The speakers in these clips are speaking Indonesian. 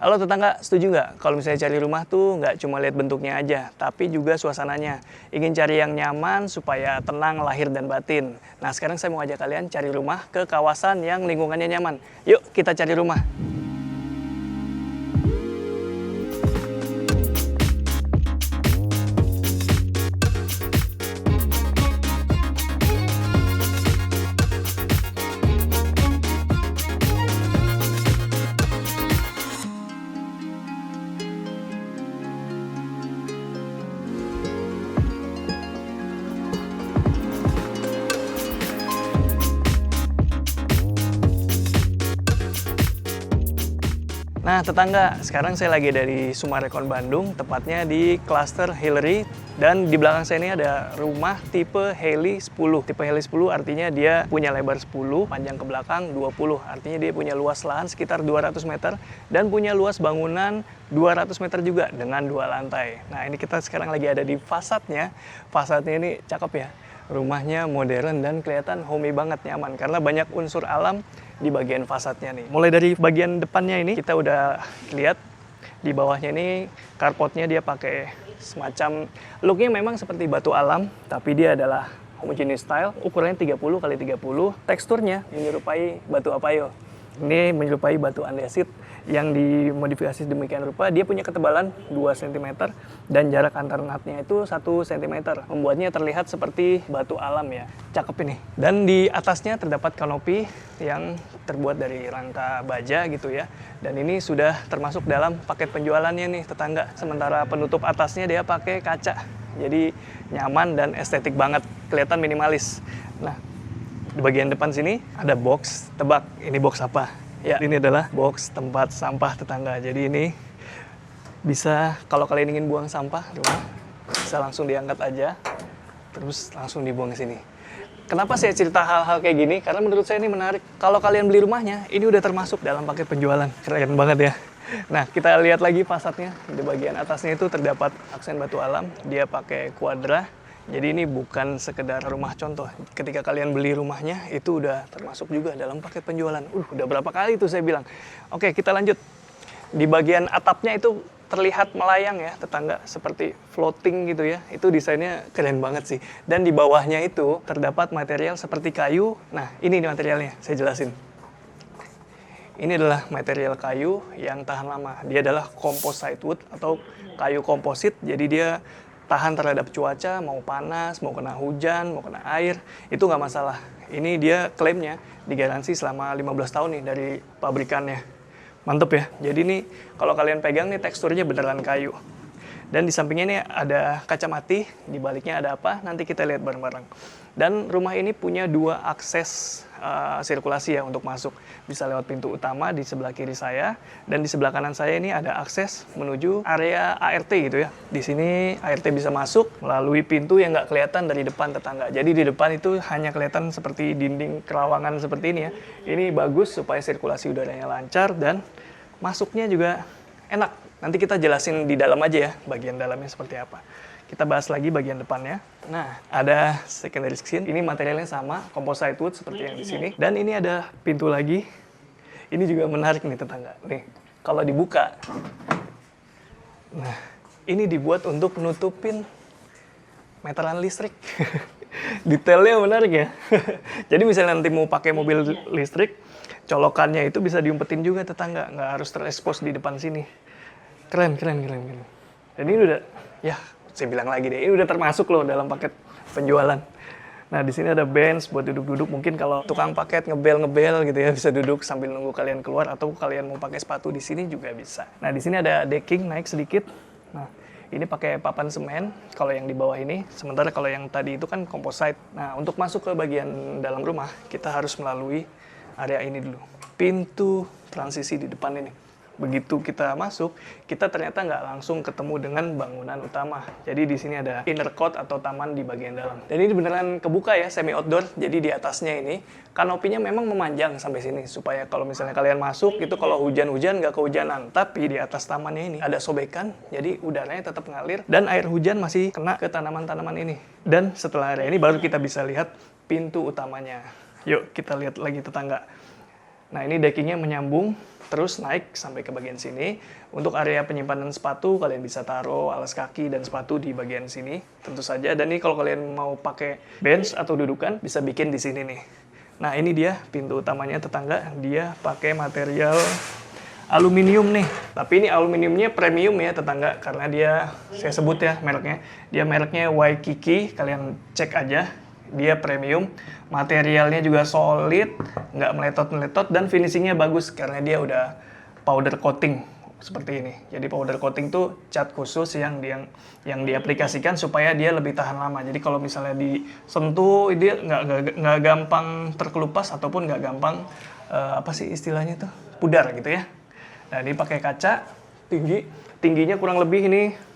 Halo tetangga, setuju nggak kalau misalnya cari rumah tuh nggak cuma lihat bentuknya aja, tapi juga suasananya. Ingin cari yang nyaman supaya tenang lahir dan batin. Nah sekarang saya mau ajak kalian cari rumah ke kawasan yang lingkungannya nyaman. Yuk kita cari rumah. Nah tetangga, sekarang saya lagi dari Sumarekon Bandung, tepatnya di Cluster Hillary. Dan di belakang saya ini ada rumah tipe Heli 10. Tipe Heli 10 artinya dia punya lebar 10, panjang ke belakang 20. Artinya dia punya luas lahan sekitar 200 meter dan punya luas bangunan 200 meter juga dengan 2 lantai. Nah ini kita sekarang lagi ada di fasadnya. Fasadnya ini cakep ya. Rumahnya modern dan kelihatan homey banget, nyaman karena banyak unsur alam di bagian fasadnya nih. Mulai dari bagian depannya ini kita udah lihat, di bawahnya ini carportnya dia pakai semacam looknya memang seperti batu alam, tapi dia adalah homogeneous style, ukurannya 30 x 30, teksturnya menyerupai batu apayo. Ini menyerupai batu andesit yang dimodifikasi demikian rupa. Dia punya ketebalan 2 cm dan jarak antar natnya itu 1 cm. Membuatnya terlihat seperti batu alam ya. Cakep ini. Dan di atasnya terdapat kanopi yang terbuat dari rangka baja gitu ya. Dan ini sudah termasuk dalam paket penjualannya nih tetangga. Sementara penutup atasnya dia pakai kaca. Jadi nyaman dan estetik banget. Kelihatan minimalis. Nah, di bagian depan sini ada box. Tebak, ini box apa? Ya, ini adalah box tempat sampah tetangga. Jadi ini bisa, kalau kalian ingin buang sampah rumah, bisa langsung diangkat aja, terus langsung dibuang ke sini. Kenapa saya cerita hal-hal kayak gini? Karena menurut saya ini menarik. Kalau kalian beli rumahnya, ini udah termasuk dalam paket penjualan. Keren banget ya. Nah, kita lihat lagi fasadnya. Di bagian atasnya itu terdapat aksen batu alam. Dia pakai kuadra. Jadi ini bukan sekedar rumah contoh. Ketika kalian beli rumahnya, itu udah termasuk juga dalam paket penjualan. Udah berapa kali tuh saya bilang. Oke, kita lanjut. Di bagian atapnya itu terlihat melayang ya, tetangga. Seperti floating gitu ya. Itu desainnya keren banget sih. Dan di bawahnya itu terdapat material seperti kayu. Nah, ini materialnya, saya jelasin. Ini adalah material kayu yang tahan lama. Dia adalah composite wood atau kayu komposit. Jadi dia tahan terhadap cuaca, mau panas, mau kena hujan, mau kena air, itu nggak masalah. Ini dia klaimnya digaransi selama 15 tahun nih dari pabrikannya. Mantep ya. Jadi ini kalau kalian pegang nih teksturnya beneran kayu. Dan di sampingnya ini ada kaca mati, di baliknya ada apa? Nanti kita lihat bareng-bareng. Dan rumah ini punya 2 akses sirkulasi ya untuk masuk. Bisa lewat pintu utama di sebelah kiri saya, dan di sebelah kanan saya ini ada akses menuju area ART gitu ya. Di sini ART bisa masuk melalui pintu yang nggak kelihatan dari depan tetangga. Jadi di depan itu hanya kelihatan seperti dinding kerawangan seperti ini ya. Ini bagus supaya sirkulasi udaranya lancar dan masuknya juga enak. Nanti kita jelasin di dalam aja ya, bagian dalamnya seperti apa. Kita bahas lagi bagian depannya. Nah, ada secondary skin. Ini materialnya sama, composite wood seperti yang di sini. Dan ini ada pintu lagi. Ini juga menarik nih tetangga. Nih, kalau dibuka. Nah, ini dibuat untuk nutupin meteran listrik. Detailnya menarik ya. Jadi misalnya nanti mau pakai mobil listrik, colokannya itu bisa diumpetin juga tetangga. Nggak harus terekspos di depan sini. Keren. Dan ini udah, ya saya bilang lagi deh, ini udah termasuk loh dalam paket penjualan. Nah di sini ada bench buat duduk-duduk. Mungkin kalau tukang paket ngebel gitu ya, bisa duduk sambil nunggu kalian keluar, atau kalian mau pakai sepatu di sini juga bisa. Nah di sini ada decking naik sedikit. Nah ini pakai papan semen kalau yang di bawah ini. Sementara kalau yang tadi itu kan composite. Nah untuk masuk ke bagian dalam rumah kita harus melalui area ini dulu. Pintu transisi di depan ini. Begitu kita masuk, kita ternyata nggak langsung ketemu dengan bangunan utama. Jadi di sini ada inner court atau taman di bagian dalam. Dan ini beneran kebuka ya, semi outdoor. Jadi di atasnya ini kanopinya memang memanjang sampai sini supaya kalau misalnya kalian masuk itu kalau hujan-hujan nggak kehujanan. Tapi di atas tamannya ini ada sobekan, jadi udaranya tetap ngalir dan air hujan masih kena ke tanaman-tanaman ini. Dan setelah area ini baru kita bisa lihat pintu utamanya. Yuk kita lihat lagi tetangga. Nah, ini deckingnya menyambung terus naik sampai ke bagian sini. Untuk area penyimpanan sepatu, kalian bisa taruh alas kaki dan sepatu di bagian sini, tentu saja. Dan ini kalau kalian mau pakai bench atau dudukan, bisa bikin di sini nih. Nah, ini dia pintu utamanya tetangga. Dia pakai material aluminium nih. Tapi ini aluminiumnya premium ya tetangga, karena dia, saya sebut ya mereknya. Dia mereknya Waikiki, kalian cek aja. Dia premium, materialnya juga solid, nggak meletot-meletot, dan finishingnya bagus karena dia udah powder coating seperti ini. Jadi powder coating tuh cat khusus yang diaplikasikan supaya dia lebih tahan lama. Jadi kalau misalnya disentuh, dia nggak gampang terkelupas ataupun nggak gampang apa sih istilahnya tuh, pudar gitu ya. Nah, ini pakai kaca tingginya kurang lebih ini.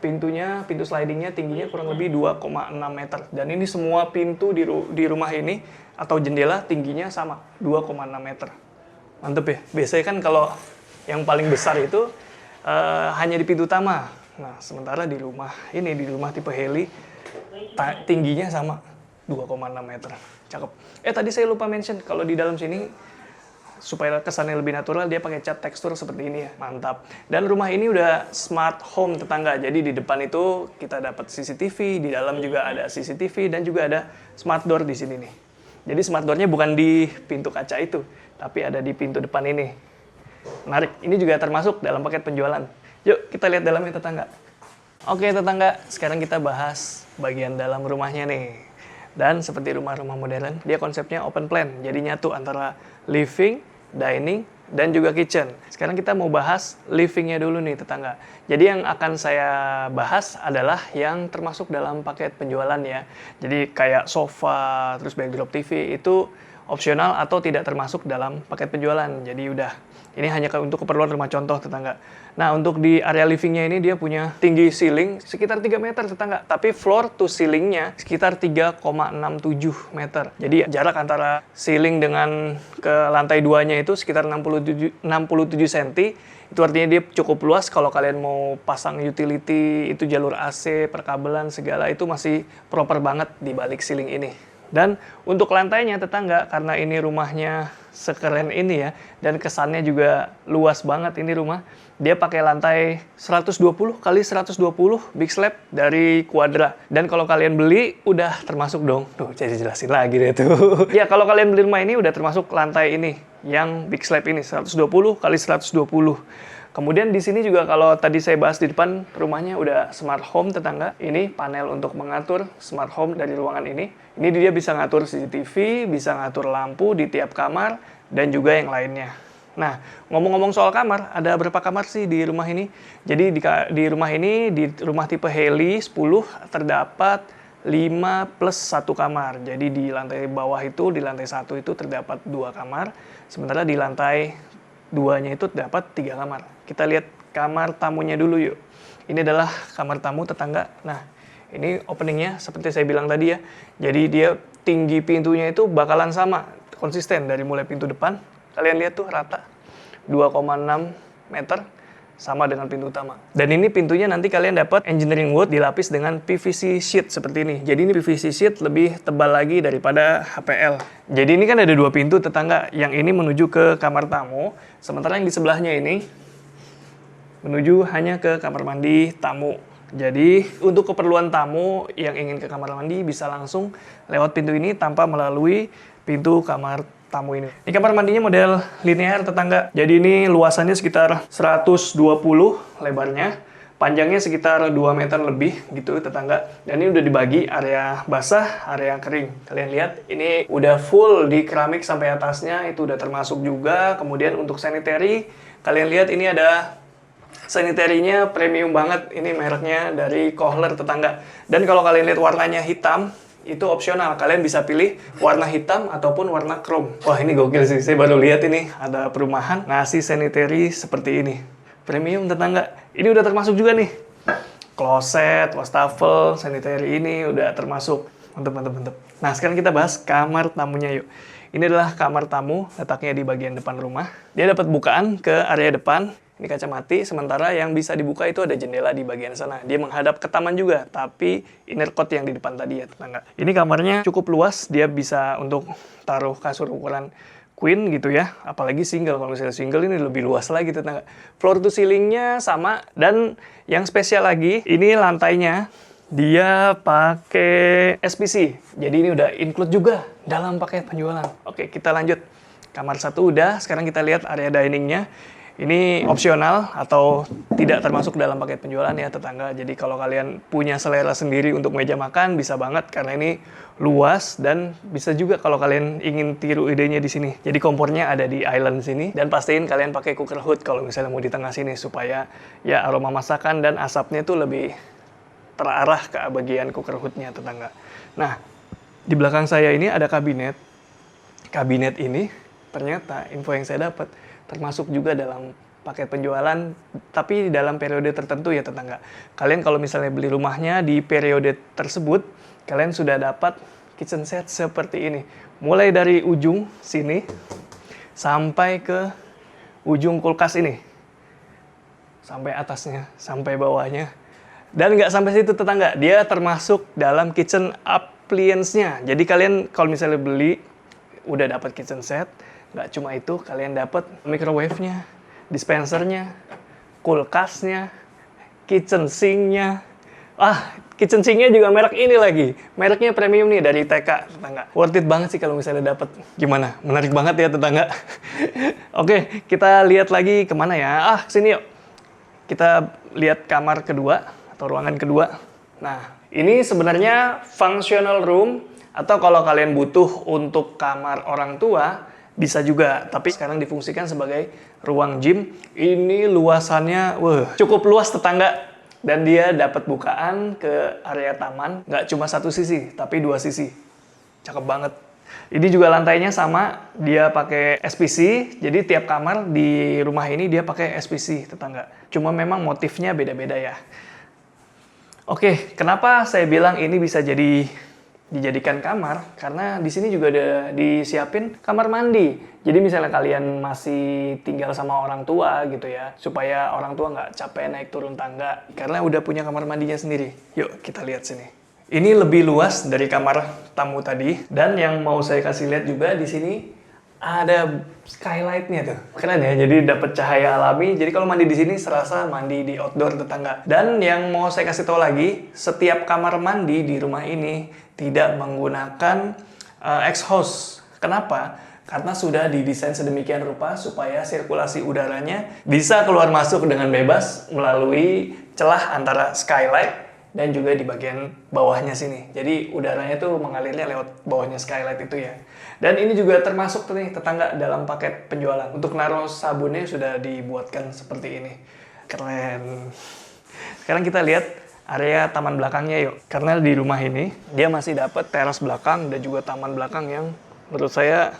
Pintu slidingnya tingginya kurang lebih 2,6 meter. Dan ini semua pintu di rumah ini atau jendela tingginya sama, 2,6 meter. Mantep ya. Biasanya kan kalau yang paling besar itu hanya di pintu utama. Nah, sementara di rumah tipe heli tingginya sama, 2,6 meter. Cakep. Tadi saya lupa mention kalau di dalam sini supaya kesannya lebih natural, dia pakai cat tekstur seperti ini ya, mantap. Dan rumah ini udah smart home tetangga, jadi di depan itu kita dapat CCTV, di dalam juga ada CCTV, dan juga ada smart door di sini nih. Jadi smart door-nya bukan di pintu kaca itu, tapi ada di pintu depan ini. Menarik, ini juga termasuk dalam paket penjualan. Yuk, kita lihat dalamnya tetangga. Oke tetangga, sekarang kita bahas bagian dalam rumahnya nih. Dan seperti rumah-rumah modern, dia konsepnya open plan, jadi nyatu antara living, dining, dan juga kitchen. Sekarang kita mau bahas livingnya dulu nih tetangga. Jadi yang akan saya bahas adalah yang termasuk dalam paket penjualan ya. Jadi kayak sofa, terus backdrop TV itu opsional atau tidak termasuk dalam paket penjualan. Jadi udah, ini hanya untuk keperluan rumah contoh tetangga. Nah, untuk di area livingnya ini dia punya tinggi ceiling sekitar 3 meter tetangga. Tapi floor to ceilingnya sekitar 3,67 meter. Jadi jarak antara ceiling dengan ke lantai 2-nya itu sekitar 67 cm. Itu artinya dia cukup luas kalau kalian mau pasang utility, itu jalur AC, perkabelan, segala itu masih proper banget di balik ceiling ini. Dan untuk lantainya tetangga, karena ini rumahnya sekeren ini ya, dan kesannya juga luas banget ini rumah, dia pakai lantai 120 kali 120 big slab dari Quadra. Dan kalau kalian beli, udah termasuk dong. Tuh, jadi jelasin lagi deh tuh. Ya, kalau kalian beli rumah ini, udah termasuk lantai ini, yang big slab ini, 120 kali 120. Kemudian di sini juga kalau tadi saya bahas di depan rumahnya udah smart home tetangga. Ini panel untuk mengatur smart home dari ruangan ini. Ini dia bisa ngatur CCTV, bisa ngatur lampu di tiap kamar, dan juga yang lainnya. Nah, ngomong-ngomong soal kamar, ada berapa kamar sih di rumah ini? Jadi di rumah ini, di rumah tipe heli 10, terdapat 5 plus 1 kamar. Jadi di lantai bawah itu, di lantai 1 itu terdapat 2 kamar. Sementara di lantai 2-nya itu terdapat 3 kamar. Kita lihat kamar tamunya dulu yuk. Ini adalah kamar tamu tetangga. Nah, ini openingnya seperti saya bilang tadi ya. Jadi dia tinggi pintunya itu bakalan sama, konsisten dari mulai pintu depan. Kalian lihat tuh rata, 2,6 meter, sama dengan pintu utama. Dan ini pintunya nanti kalian dapat engineering wood dilapis dengan PVC sheet seperti ini. Jadi ini PVC sheet lebih tebal lagi daripada HPL. Jadi ini kan ada 2 pintu tetangga. Yang ini menuju ke kamar tamu, sementara yang di sebelahnya ini menuju hanya ke kamar mandi tamu. Jadi untuk keperluan tamu yang ingin ke kamar mandi bisa langsung lewat pintu ini tanpa melalui pintu kamar tamu ini. Ini kamar mandinya model linear tetangga. Jadi ini luasannya sekitar 120 lebarnya, panjangnya sekitar 2 meter lebih gitu tetangga. Dan ini udah dibagi area basah, area kering. Kalian lihat ini udah full di keramik sampai atasnya, itu udah termasuk juga. Kemudian untuk sanitary, kalian lihat ini ada sanitary-nya premium banget. Ini mereknya dari Kohler tetangga. Dan kalau kalian lihat warnanya hitam, itu opsional. Kalian bisa pilih warna hitam ataupun warna chrome. Wah, ini gokil sih. Saya baru lihat ini ada perumahan ngasih sanitary seperti ini. Premium tetangga. Ini udah termasuk juga nih. Kloset, wastafel, sanitary ini udah termasuk. Mantep. Nah, sekarang kita bahas kamar tamunya yuk. Ini adalah kamar tamu, letaknya di bagian depan rumah. Dia dapat bukaan ke area depan. Ini kaca mati, sementara yang bisa dibuka itu ada jendela di bagian sana. Dia menghadap ke taman juga, tapi inner court yang di depan tadi ya tetangga. Ini kamarnya cukup luas, dia bisa untuk taruh kasur ukuran queen gitu ya, apalagi single. Kalau misalnya single ini lebih luas lagi tetangga. Floor to ceilingnya sama, dan yang spesial lagi, ini lantainya dia pakai SPC. Jadi ini udah include juga dalam paket penjualan. Oke, kita lanjut. Kamar satu udah, sekarang kita lihat area diningnya. Ini opsional atau tidak termasuk dalam paket penjualan ya tetangga. Jadi kalau kalian punya selera sendiri untuk meja makan bisa banget karena ini luas, dan bisa juga kalau kalian ingin tiru idenya di sini. Jadi kompornya ada di island sini, dan pastiin kalian pakai cooker hood kalau misalnya mau di tengah sini supaya ya aroma masakan dan asapnya itu lebih terarah ke bagian cooker hoodnya tetangga. Nah, di belakang saya ini ada kabinet. Kabinet ini ternyata info yang saya dapat termasuk juga dalam paket penjualan, tapi dalam periode tertentu ya tetangga. Kalian kalau misalnya beli rumahnya di periode tersebut, kalian sudah dapat kitchen set seperti ini. Mulai dari ujung sini sampai ke ujung kulkas ini. Sampai atasnya, sampai bawahnya. Dan nggak sampai situ tetangga, dia termasuk dalam kitchen appliance-nya. Jadi kalian kalau misalnya beli, udah dapat kitchen set. Nggak cuma itu, kalian dapat microwave-nya, dispensernya, kulkasnya, kitchen sink-nya. Kitchen sink-nya juga merek ini lagi. Mereknya premium nih dari TK, tetangga. Worth it banget sih kalau misalnya dapat. Gimana? Menarik banget ya, tetangga. Oke, kita lihat lagi kemana ya? Sini yuk. Kita lihat kamar kedua, atau ruangan kedua. Nah, ini sebenarnya functional room, atau kalau kalian butuh untuk kamar orang tua, bisa juga, tapi sekarang difungsikan sebagai ruang gym. Ini luasannya cukup luas tetangga, dan dia dapat bukaan ke area taman, nggak cuma satu sisi, tapi dua sisi. Cakep banget. Ini juga lantainya sama, dia pakai SPC, jadi tiap kamar di rumah ini dia pakai SPC tetangga. Cuma memang motifnya beda-beda ya. Oke, kenapa saya bilang ini bisa dijadikan kamar? Karena di sini juga ada disiapin kamar mandi. Jadi misalnya kalian masih tinggal sama orang tua gitu ya, supaya orang tua nggak capek naik turun tangga, karena udah punya kamar mandinya sendiri. Yuk kita lihat sini. Ini lebih luas dari kamar tamu tadi, dan yang mau saya kasih lihat juga di sini ada skylight-nya tuh. Keren ya, jadi dapat cahaya alami. Jadi kalau mandi di sini serasa mandi di outdoor tetangga. Dan yang mau saya kasih tahu lagi, setiap kamar mandi di rumah ini tidak menggunakan exhaust. Kenapa? Karena sudah didesain sedemikian rupa supaya sirkulasi udaranya bisa keluar masuk dengan bebas melalui celah antara skylight dan juga di bagian bawahnya sini. Jadi udaranya tuh mengalirnya lewat bawahnya skylight itu ya. Dan ini juga termasuk nih tetangga dalam paket penjualan. Untuk naruh sabunnya sudah dibuatkan seperti ini. Keren. Sekarang kita lihat area taman belakangnya yuk. Karena di rumah ini dia masih dapat teras belakang dan juga taman belakang yang menurut saya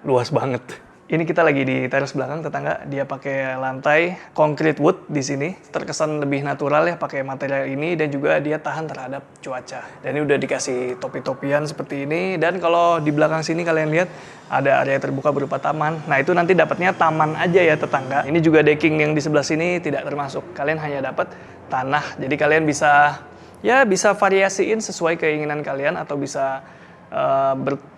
luas banget. Ini kita lagi di teras belakang tetangga, dia pakai lantai concrete wood di sini. Terkesan lebih natural ya pakai material ini, dan juga dia tahan terhadap cuaca. Dan ini udah dikasih topi-topian seperti ini, dan kalau di belakang sini kalian lihat ada area terbuka berupa taman. Nah, itu nanti dapatnya taman aja ya tetangga. Ini juga decking yang di sebelah sini tidak termasuk. Kalian hanya dapat tanah. Jadi kalian bisa variasiin sesuai keinginan kalian, atau bisa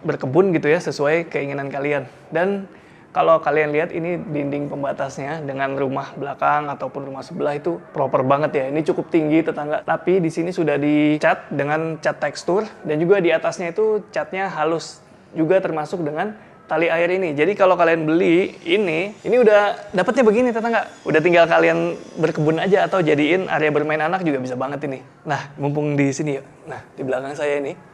berkebun gitu ya sesuai keinginan kalian. Dan kalau kalian lihat ini dinding pembatasnya dengan rumah belakang ataupun rumah sebelah itu proper banget ya. Ini cukup tinggi tetangga, tapi di sini sudah dicat dengan cat tekstur, dan juga di atasnya itu catnya halus juga termasuk dengan tali air ini. Jadi kalau kalian beli ini udah dapatnya begini tetangga. Udah tinggal kalian berkebun aja atau jadiin area bermain anak juga bisa banget ini. Nah, mumpung di sini yuk. Nah, di belakang saya ini.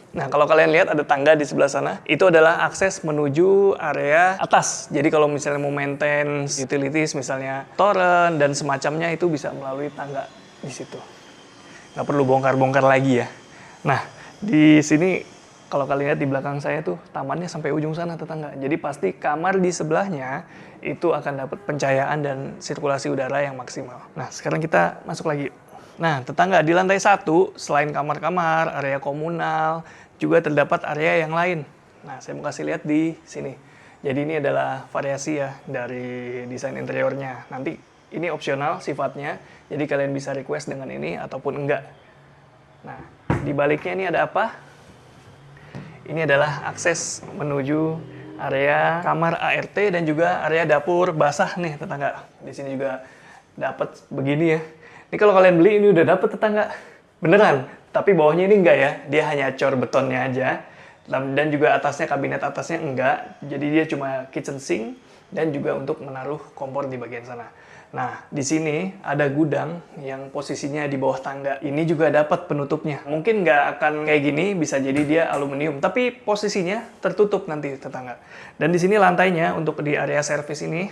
Nah, kalau kalian lihat ada tangga di sebelah sana, itu adalah akses menuju area atas. Jadi kalau misalnya mau maintenance utilities, misalnya toren dan semacamnya, itu bisa melalui tangga di situ. Nggak perlu bongkar-bongkar lagi ya. Nah, di sini kalau kalian lihat di belakang saya tuh tamannya sampai ujung sana tetangga. Jadi pasti kamar di sebelahnya itu akan dapat pencahayaan dan sirkulasi udara yang maksimal. Nah, sekarang kita masuk lagi. Nah, tetangga, di lantai 1, selain kamar-kamar, area komunal, juga terdapat area yang lain. Nah, saya mau kasih lihat di sini. Jadi ini adalah variasi ya dari desain interiornya. Nanti ini opsional sifatnya, jadi kalian bisa request dengan ini ataupun enggak. Nah, di baliknya ini ada apa? Ini adalah akses menuju area kamar ART dan juga area dapur basah nih tetangga. Di sini juga dapat begini ya. Ini kalau kalian beli ini udah dapat tetangga. Beneran. Tapi bawahnya ini enggak ya. Dia hanya cor betonnya aja. Dan juga atasnya, kabinet atasnya enggak. Jadi dia cuma kitchen sink dan juga untuk menaruh kompor di bagian sana. Nah, di sini ada gudang yang posisinya di bawah tangga. Ini juga dapat penutupnya. Mungkin nggak akan kayak gini, bisa jadi dia aluminium. Tapi posisinya tertutup nanti tetangga. Dan di sini lantainya untuk di area servis ini,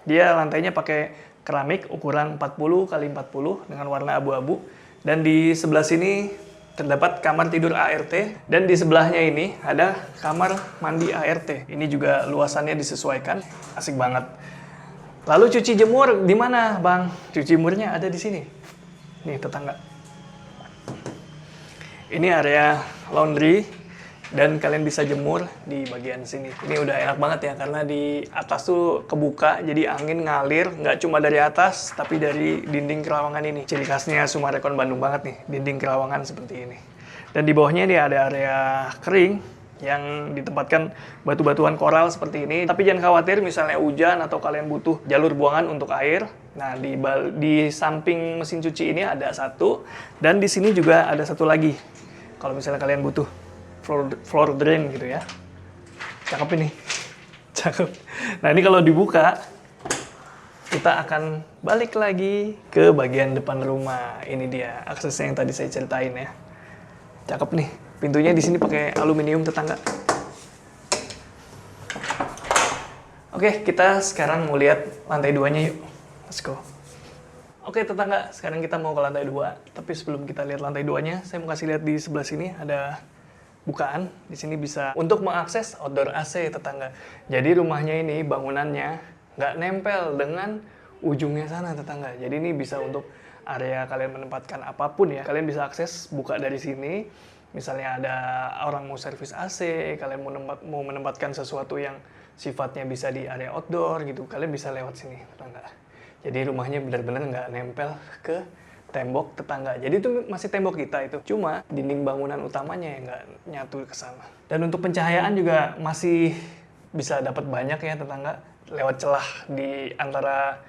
dia lantainya pakai keramik ukuran 40 x 40 dengan warna abu-abu. Dan di sebelah sini terdapat kamar tidur ART. Dan di sebelahnya ini ada kamar mandi ART. Ini juga luasannya disesuaikan. Asik banget. Lalu cuci jemur di mana, Bang? Cuci jemurnya ada di sini. Nih, tetangga. Ini area laundry dan kalian bisa jemur di bagian sini. Ini udah enak banget ya karena di atas tuh kebuka jadi angin ngalir nggak cuma dari atas tapi dari dinding kerawangan ini. Ciri khasnya Sumarekon Bandung banget nih, dinding kerawangan seperti ini. Dan di bawahnya ini ada area kering yang ditempatkan batu-batuan koral seperti ini. Tapi jangan khawatir misalnya hujan atau kalian butuh jalur buangan untuk air. Nah, di samping mesin cuci ini ada satu. Dan di sini juga ada satu lagi. Kalau misalnya kalian butuh floor drain gitu ya. Cakep ini. Cakep. Nah, ini kalau dibuka, kita akan balik lagi ke bagian depan rumah. Ini dia aksesnya yang tadi saya ceritain ya. Cakep nih. Pintunya di sini pakai aluminium tetangga. Oke, kita sekarang mau lihat lantai 2-nya yuk. Let's go. Oke tetangga, sekarang kita mau ke lantai 2. Tapi sebelum kita lihat lantai 2-nya, saya mau kasih lihat di sebelah sini ada bukaan. Di sini bisa untuk mengakses outdoor AC tetangga. Jadi rumahnya ini bangunannya nggak nempel dengan ujungnya sana tetangga. Jadi ini bisa untuk area kalian menempatkan apapun ya. Kalian bisa akses buka dari sini. Misalnya ada orang mau servis AC, kalian mau menempatkan sesuatu yang sifatnya bisa di area outdoor gitu, kalian bisa lewat sini tetangga. Jadi rumahnya benar-benar nggak nempel ke tembok tetangga. Jadi itu masih tembok kita itu, cuma dinding bangunan utamanya yang nggak nyatu ke sana. Dan untuk pencahayaan juga masih bisa dapat banyak ya tetangga, lewat celah di antara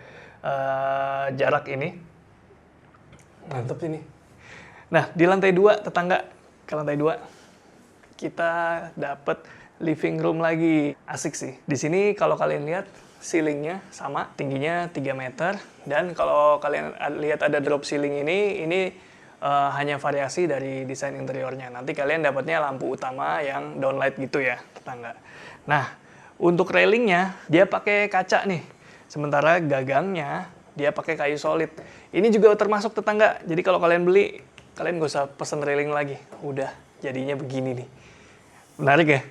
jarak ini. Mantap ini. Nah, di lantai 2 tetangga, ke lantai 2 kita dapat living room lagi. Asik sih. Di sini kalau kalian lihat ceilingnya sama, tingginya 3 meter. Dan kalau kalian lihat ada drop ceiling ini hanya variasi dari desain interiornya. Nanti kalian dapatnya lampu utama yang downlight gitu ya, tetangga. Nah, untuk railingnya dia pakai kaca nih. Sementara gagangnya dia pakai kayu solid. Ini juga termasuk tetangga. Jadi kalau kalian beli, kalian gak usah pesen railing lagi. Udah jadinya begini nih. Menarik ya?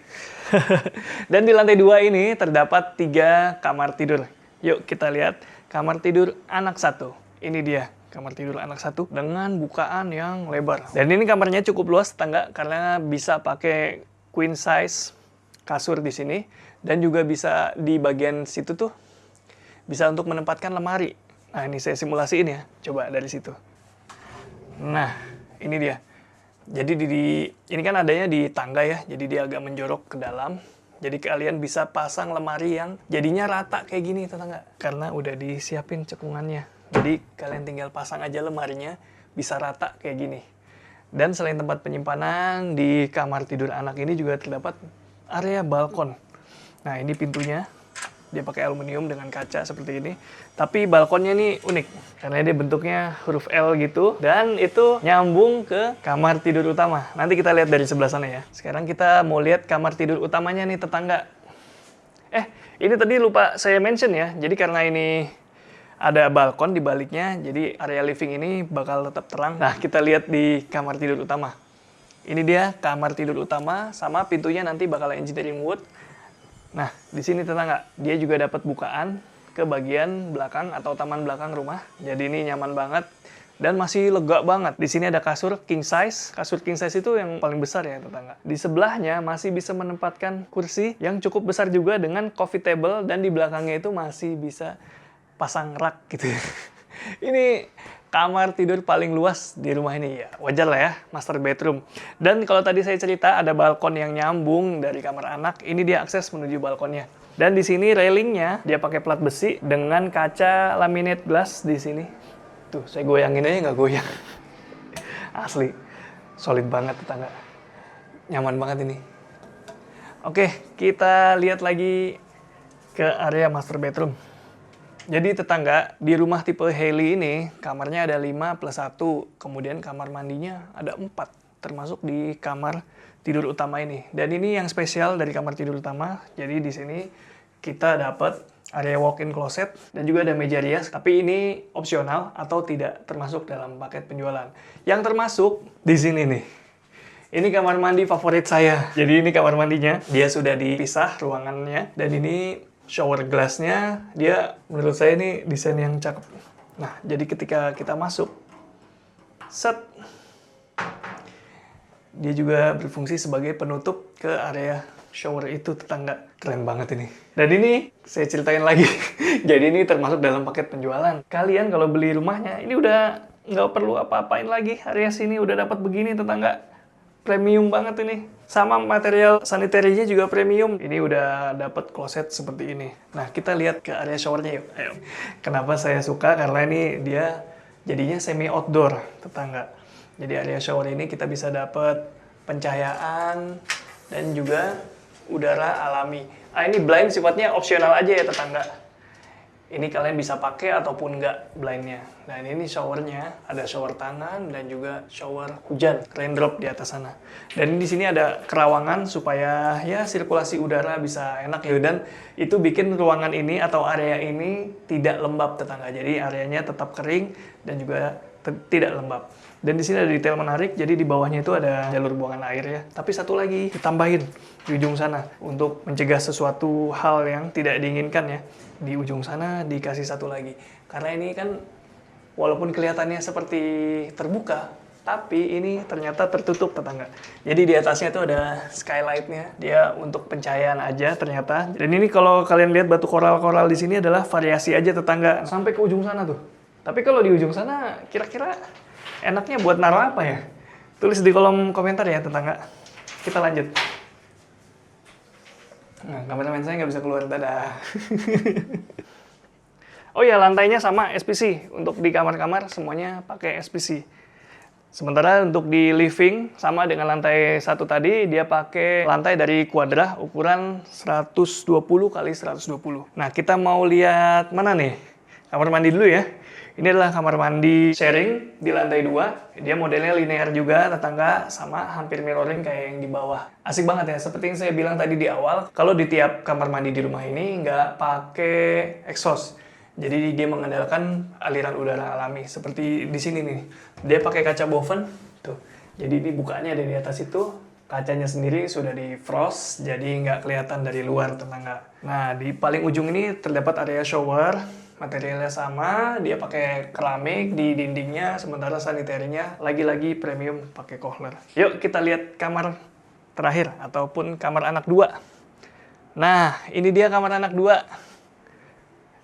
Dan di lantai 2 ini terdapat 3 kamar tidur. Yuk kita lihat kamar tidur anak 1. Ini dia kamar tidur anak 1 dengan bukaan yang lebar. Dan ini kamarnya cukup luas tetangga karena bisa pakai queen size kasur di sini. Dan juga bisa di bagian situ tuh bisa untuk menempatkan lemari. Nah ini saya simulasiin ya. Coba dari situ. Nah, ini dia. Jadi ini kan adanya di tangga ya, jadi dia agak menjorok ke dalam. Jadi kalian bisa pasang lemari yang jadinya rata kayak gini tetangga. Karena udah disiapin cekungannya. Jadi kalian tinggal pasang aja lemarinya, bisa rata kayak gini. Dan selain tempat penyimpanan, di kamar tidur anak ini juga terdapat area balkon. Nah ini pintunya. Dia pakai aluminium dengan kaca seperti ini. Tapi balkonnya ini unik. Karena dia bentuknya huruf L gitu. Dan itu nyambung ke kamar tidur utama. Nanti kita lihat dari sebelah sana ya. Sekarang kita mau lihat kamar tidur utamanya nih tetangga. Ini tadi lupa saya mention ya. Jadi karena ini ada balkon di baliknya. Jadi area living ini bakal tetap terang. Nah kita lihat di kamar tidur utama. Ini dia kamar tidur utama. Sama pintunya nanti bakal engineering wood. Nah, di sini tetangga, dia juga dapat bukaan ke bagian belakang atau taman belakang rumah. Jadi ini nyaman banget dan masih lega banget. Di sini ada kasur king size. Kasur king size itu yang paling besar ya tetangga. Di sebelahnya masih bisa menempatkan kursi yang cukup besar juga dengan coffee table dan di belakangnya itu masih bisa pasang rak gitu. Ini kamar tidur paling luas di rumah ini ya. Wajar lah ya, master bedroom. Dan kalau tadi saya cerita ada balkon yang nyambung dari kamar anak, ini dia akses menuju balkonnya. Dan di sini railingnya dia pakai plat besi dengan kaca laminate glass di sini. Tuh, saya goyangin aja nggak goyang. Asli, solid banget tetangga. Nyaman banget ini. Oke, kita lihat lagi ke area master bedroom. Jadi tetangga, di rumah tipe Hailey ini, kamarnya ada 5 plus 1. Kemudian kamar mandinya ada 4, termasuk di kamar tidur utama ini. Dan ini yang spesial dari kamar tidur utama. Jadi di sini kita dapat area walk-in closet dan juga ada meja rias. Tapi ini opsional atau tidak termasuk dalam paket penjualan. Yang termasuk di sini nih. Ini kamar mandi favorit saya. Jadi ini kamar mandinya. Dia sudah dipisah ruangannya. Dan ini shower glass-nya. Dia menurut saya ini desain yang cakep. Nah, jadi ketika kita masuk, set. Dia juga berfungsi sebagai penutup ke area shower itu tetangga. Keren banget ini. Dan ini saya ceritain lagi. Jadi ini termasuk dalam paket penjualan. Kalian kalau beli rumahnya, ini udah nggak perlu apa-apain lagi. Area sini udah dapat begini tetangga. Premium banget ini. Sama material sanitarinya juga premium. Ini udah dapat kloset seperti ini. Nah, kita lihat ke area showernya yuk. Ayo. Kenapa saya suka? Karena ini dia jadinya semi outdoor tetangga. Jadi area shower ini kita bisa dapat pencahayaan dan juga udara alami. Ini blind sifatnya opsional aja ya tetangga. Ini kalian bisa pakai ataupun enggak blindnya. Dan ini showernya, ada shower tangan dan juga shower hujan, raindrop di atas sana. Dan di sini ada kerawangan supaya ya sirkulasi udara bisa enak ya. Dan itu bikin ruangan ini atau area ini tidak lembab tetangga. Jadi areanya tetap kering dan juga tidak lembab. Dan di sini ada detail menarik, jadi di bawahnya itu ada jalur buangan air ya. Tapi satu lagi ditambahin di ujung sana untuk mencegah sesuatu hal yang tidak diinginkan ya. Di ujung sana dikasih satu lagi. Karena ini kan walaupun kelihatannya seperti terbuka, tapi ini ternyata tertutup tetangga. Jadi di atasnya itu ada skylight-nya. Dia untuk pencahayaan aja ternyata. Dan ini kalau kalian lihat batu koral-koral di sini adalah variasi aja tetangga sampai ke ujung sana tuh. Tapi kalau di ujung sana kira-kira enaknya buat naruh apa ya? Tulis di kolom komentar ya tetangga. Kita lanjut. Nah, kameramen saya nggak bisa keluar, dadah. Oh ya, lantainya sama SPC. Untuk di kamar-kamar semuanya pakai SPC. Sementara untuk di living, sama dengan lantai satu tadi, dia pakai lantai dari Quadra ukuran 120 x 120. Nah, kita mau lihat mana nih? Kamar mandi dulu ya. Ini adalah kamar mandi sharing di lantai 2. Dia modelnya linear juga, tetangga, sama hampir mirroring kayak yang di bawah. Asik banget ya, seperti yang saya bilang tadi di awal, kalau di tiap kamar mandi di rumah ini nggak pakai exhaust. Jadi dia mengandalkan aliran udara alami, seperti di sini nih. Dia pakai kaca Boven, tuh. Jadi ini bukaannya ada di atas itu, kacanya sendiri sudah di frost, jadi nggak kelihatan dari luar tetangga. Nah, di paling ujung ini terdapat area shower. Materialnya sama, dia pakai keramik di dindingnya, sementara sanitarinya lagi-lagi premium pakai Kohler. Yuk kita lihat kamar terakhir ataupun kamar anak 2. Nah, ini dia kamar anak 2.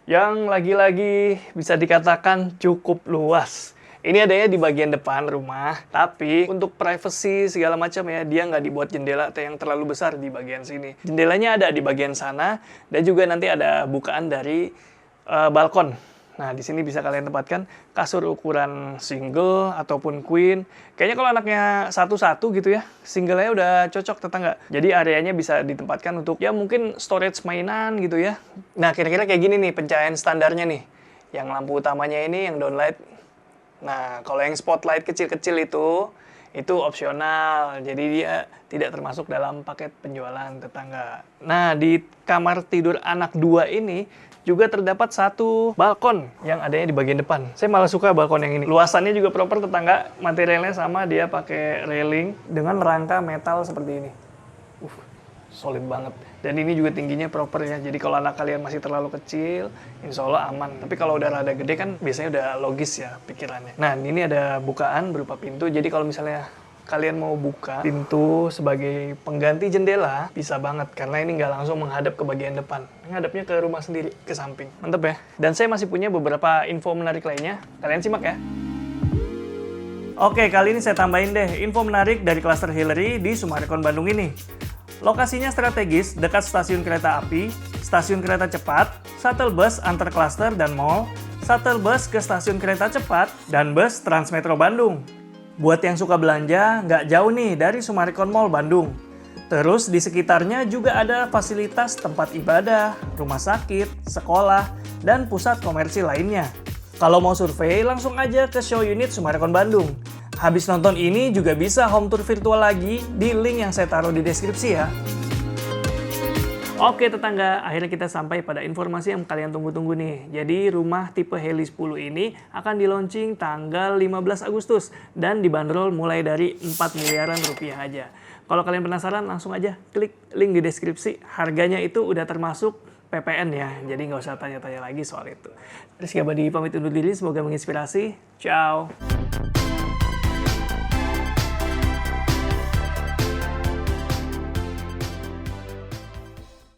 Yang lagi-lagi bisa dikatakan cukup luas. Ini adanya di bagian depan rumah, tapi untuk privacy segala macam ya, dia nggak dibuat jendela atau yang terlalu besar di bagian sini. Jendelanya ada di bagian sana, dan juga nanti ada bukaan dari balkon. Nah, di sini bisa kalian tempatkan kasur ukuran single ataupun queen. Kayaknya kalau anaknya satu-satu gitu ya, single-nya udah cocok tetangga. Jadi areanya bisa ditempatkan untuk ya mungkin storage mainan gitu ya. Nah, kira-kira kayak gini nih pencahayaan standarnya nih. Yang lampu utamanya ini yang downlight. Nah, kalau yang spotlight kecil-kecil itu opsional. Jadi dia tidak termasuk dalam paket penjualan tetangga. Nah, di kamar tidur anak 2 ini juga terdapat satu balkon yang adanya di bagian depan. Saya malah suka balkon yang ini. Luasannya juga proper tetangga, materialnya sama, dia pakai railing dengan rangka metal seperti ini. Solid banget. Dan ini juga tingginya proper ya. Jadi kalau anak kalian masih terlalu kecil, insya Allah aman. Tapi kalau udah rada gede kan biasanya udah logis ya pikirannya. Nah, ini ada bukaan berupa pintu. Jadi kalau misalnya kalian mau buka pintu sebagai pengganti jendela, bisa banget. Karena ini nggak langsung menghadap ke bagian depan. Menghadapnya ke rumah sendiri, ke samping. Mantep ya. Dan saya masih punya beberapa info menarik lainnya. Kalian simak ya. Oke, kali ini saya tambahin deh info menarik dari klaster Hillary di Sumarekon Bandung ini. Lokasinya strategis dekat stasiun kereta api, stasiun kereta cepat, shuttle bus antar klaster dan mall, shuttle bus ke stasiun kereta cepat, dan bus Transmetro Bandung. Buat yang suka belanja, nggak jauh nih dari Sumarekon Mall Bandung. Terus di sekitarnya juga ada fasilitas tempat ibadah, rumah sakit, sekolah, dan pusat komersil lainnya. Kalau mau survei, langsung aja ke show unit Sumarekon Bandung. Habis nonton ini juga bisa home tour virtual lagi di link yang saya taruh di deskripsi ya. Oke tetangga, akhirnya kita sampai pada informasi yang kalian tunggu-tunggu nih. Jadi rumah tipe Heli 10 ini akan di launching tanggal 15 Agustus dan dibanderol mulai dari 4 miliaran rupiah aja. Kalau kalian penasaran langsung aja klik link di deskripsi. Harganya itu udah termasuk PPN ya, jadi nggak usah tanya-tanya lagi soal itu. Rizky Abadi pamit undur diri, semoga menginspirasi. Ciao!